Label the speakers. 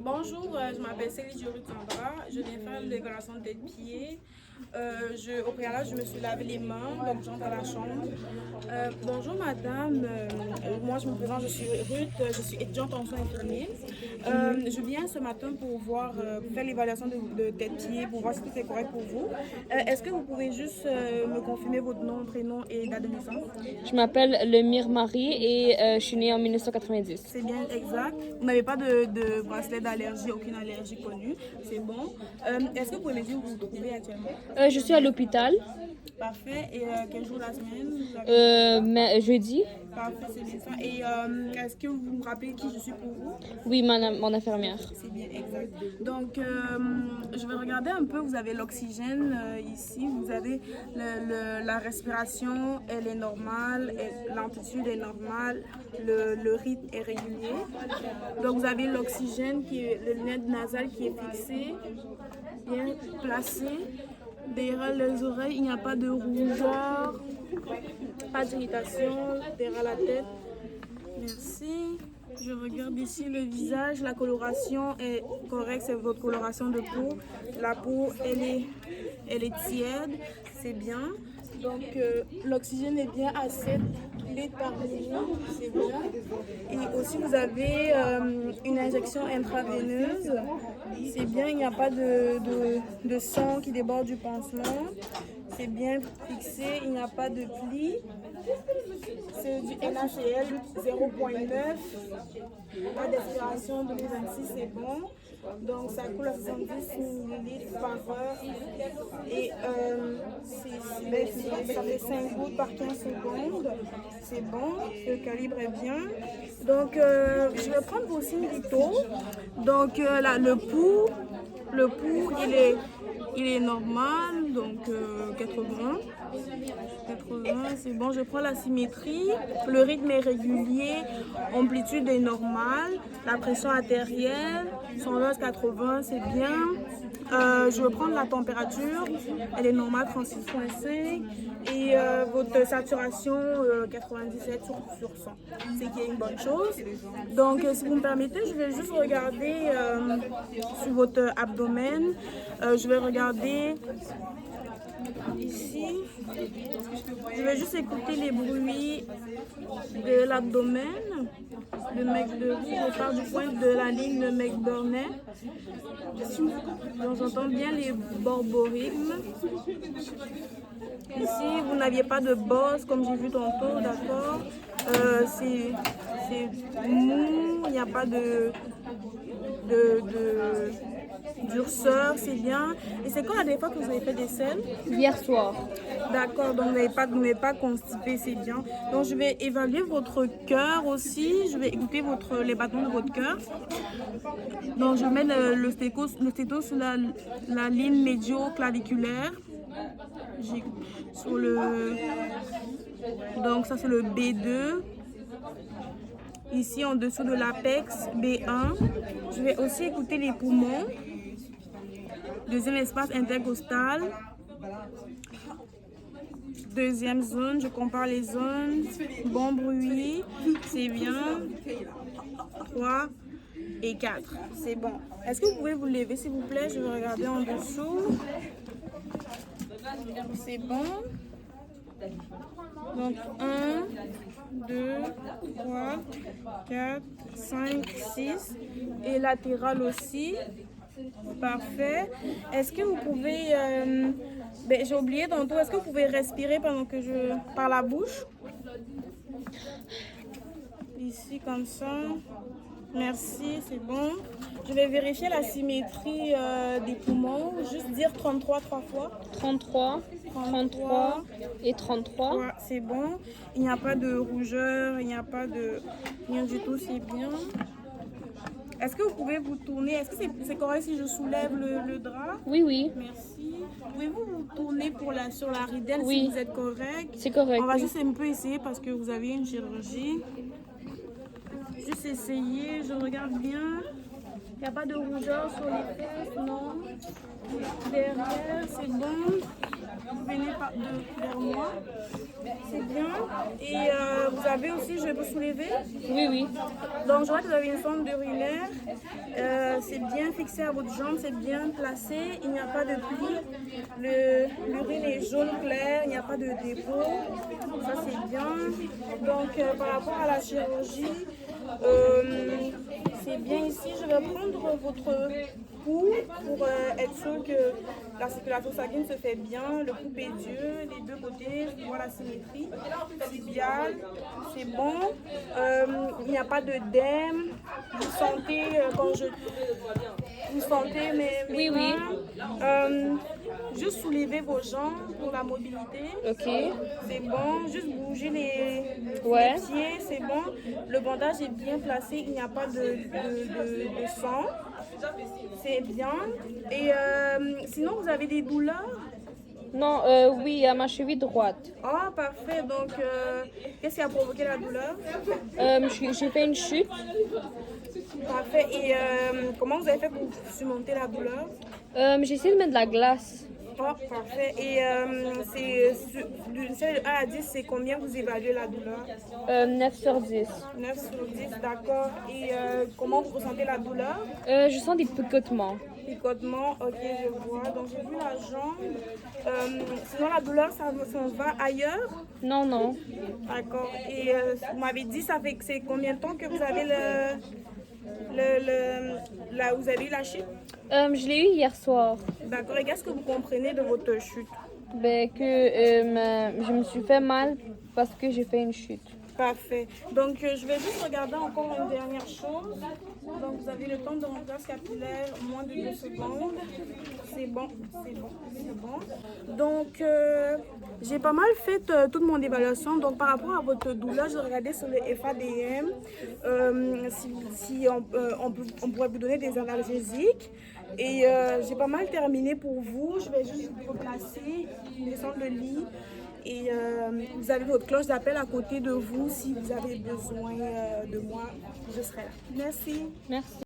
Speaker 1: Bonjour, je m'appelle Céline Joru-Tandra. Je viens faire l'évaluation de tête-pied. Au préalable, je me suis lavé les mains, donc j'entre à la chambre. Bonjour madame, moi je me présente, je suis Ruth, je suis étudiante en soins infirmiers. Je viens ce matin pour faire l'évaluation de tête-pied, pour voir si tout est correct pour vous. Est-ce que vous pouvez juste me confirmer votre nom, prénom et date de naissance?
Speaker 2: Je m'appelle Lemire Marie et je suis née en 1990.
Speaker 1: C'est bien exact. Vous n'avez pas de bracelet d'allergie, aucune allergie connue. C'est bon. Est-ce que vous pouvez me dire où vous vous trouvez actuellement?
Speaker 2: Je suis à l'hôpital,
Speaker 1: Parfait. Et quel jour de la semaine vous avez...
Speaker 2: jeudi.
Speaker 1: Parfait, c'est bien ça. Et est-ce que vous me rappelez qui je suis pour vous?
Speaker 2: Oui, mon infirmière.
Speaker 1: C'est bien exact. Donc, je vais regarder un peu. Vous avez l'oxygène ici. Vous avez la respiration, elle est normale. L'amplitude est normale. Le rythme est régulier. Donc, vous avez l'oxygène, le lunette nasale qui est fixé, bien placé. Derrière les oreilles, il n'y a pas de rougeur, pas d'irritation. Derrière la tête. Merci. Je regarde ici le visage. La coloration est correcte, c'est votre coloration de peau. La peau, elle est tiède, c'est bien. Donc, l'oxygène est bien à 7 litres par minute, c'est bien. Et aussi, vous avez une injection intraveineuse. C'est bien, il n'y a pas de sang qui déborde du pansement. C'est bien fixé, il n'y a pas de plis. C'est du NaCl 0,9. Pas d'aspiration de 26, c'est bon. Donc ça coule à 70 ml par heure. Et ça fait 5 gouttes par 15 secondes. C'est bon, le calibre est bien. Donc je vais prendre vos signes vitaux. Donc là, le pouls, il est normal, donc 80. 80, c'est bon. Je prends la symétrie. Le rythme est régulier. Amplitude est normale. La pression artérielle, 120-80, c'est bien. Je vais prendre la température. Elle est normale, 36,5. Et votre saturation, 97 sur 100. C'est qu'il y a une bonne chose. Donc, si vous me permettez, je vais juste regarder sur votre abdomen. Je vais regarder ici. Je vais juste écouter les bruits de l'abdomen. Je pars du point de la ligne de McBurney. Donc j'entends bien les borborigmes. Ici, vous n'aviez pas de bosse comme j'ai vu tantôt, d'accord? C'est mou, il n'y a pas de durceur, c'est bien. Et c'est quand la dernière fois que vous avez fait des selles?
Speaker 2: Hier soir.
Speaker 1: D'accord, donc vous n'êtes pas constipé, c'est bien. Donc je vais évaluer votre cœur aussi. Je vais écouter les battements de votre cœur. Donc je mets le stéto sur la ligne médio-claviculaire. Donc ça c'est le B2. Ici en dessous de l'apex, B1. Je vais aussi écouter les poumons. Deuxième espace intercostal. Deuxième zone, je compare les zones. Bon bruit, c'est bien. 3 et 4, c'est bon. Est-ce que vous pouvez vous lever s'il vous plaît? Je vais regarder en dessous. C'est bon. Donc 1, 2, 3, 4, 5, 6. Et latéral aussi. Parfait. Est-ce que vous pouvez... j'ai oublié tantôt. Est-ce que vous pouvez respirer par la bouche? Ici, comme ça. Merci, c'est bon. Je vais vérifier la symétrie des poumons. Juste dire 33 3 fois.
Speaker 2: 33, 33 et 33.
Speaker 1: Ouais, c'est bon. Il n'y a pas de rougeur, il n'y a pas de... Rien du tout, c'est bien. Est-ce que vous pouvez vous tourner? Est-ce que c'est correct si je soulève le drap?
Speaker 2: Oui, oui.
Speaker 1: Merci. Pouvez-vous vous tourner sur la ridelle
Speaker 2: Oui.
Speaker 1: si vous êtes correct?
Speaker 2: C'est correct.
Speaker 1: On va
Speaker 2: Oui.
Speaker 1: juste un peu essayer parce que vous avez une chirurgie. Juste essayer, je regarde bien. Il n'y a pas de rougeur sur les fesses, non. Derrière, c'est bon. Vous venez vers moi. C'est bien. Et vous avez aussi, je peux soulever?
Speaker 2: Oui, oui.
Speaker 1: Donc, je vois que vous avez une sonde urinaire. c'est bien fixé à votre jambe, c'est bien placé, il n'y a pas de pli. L'urine est jaune clair, il n'y a pas de dépôt. Ça, c'est bien. Donc, par rapport à la chirurgie, c'est bien ici. Je vais prendre votre pouls pour être sûr que la circulation sanguine se fait bien, le pouls pédieux, les deux côtés, je vois la symétrie tibiale, c'est bon. Il n'y a pas d'œdème. Vous sentez vous sentez mes
Speaker 2: Oui, oui.
Speaker 1: mains. Juste soulever vos jambes pour la mobilité.
Speaker 2: Ok.
Speaker 1: C'est bon. Juste bouger les
Speaker 2: Ouais.
Speaker 1: pieds, c'est bon. Le bandage est bien placé, il n'y a pas de sang. C'est bien. Et sinon, vous avez des douleurs?
Speaker 2: Non, oui, à ma cheville droite.
Speaker 1: Ah, parfait. Donc, qu'est-ce qui a provoqué la douleur?
Speaker 2: J'ai fait une chute.
Speaker 1: Parfait. Et comment vous avez fait pour surmonter la douleur?
Speaker 2: J'ai essayé de mettre de la glace.
Speaker 1: Ah, parfait. Et d'une scène de 1 à 10, c'est combien vous évaluez la douleur?
Speaker 2: 9 sur 10.
Speaker 1: 9 sur 10, d'accord. Et comment vous ressentez la douleur?
Speaker 2: Je sens des picotements.
Speaker 1: Picotement, ok, je vois. Donc, j'ai vu la jambe. Sinon, la douleur, ça va ailleurs?
Speaker 2: Non, non.
Speaker 1: D'accord. Et vous m'avez dit, ça fait c'est combien de temps que vous avez vous avez eu la chute?
Speaker 2: Je l'ai eu hier soir.
Speaker 1: D'accord. Et qu'est-ce que vous comprenez de votre chute?
Speaker 2: Ben, que je me suis fait mal parce que j'ai fait une chute.
Speaker 1: Parfait. Donc, je vais juste regarder encore une dernière chose. Donc, vous avez le temps de remplacement capillaire, moins de 2 secondes. C'est bon, c'est bon, c'est bon. Donc, j'ai pas mal fait toute mon évaluation. Donc, par rapport à votre douleur, je regardais sur le FADM si on pourrait vous donner des analgésiques. Et j'ai pas mal terminé pour vous. Je vais juste vous replacer, descendre le lit. Et vous avez votre cloche d'appel à côté de vous. Si vous avez besoin de moi, je serai là. Merci.
Speaker 2: Merci.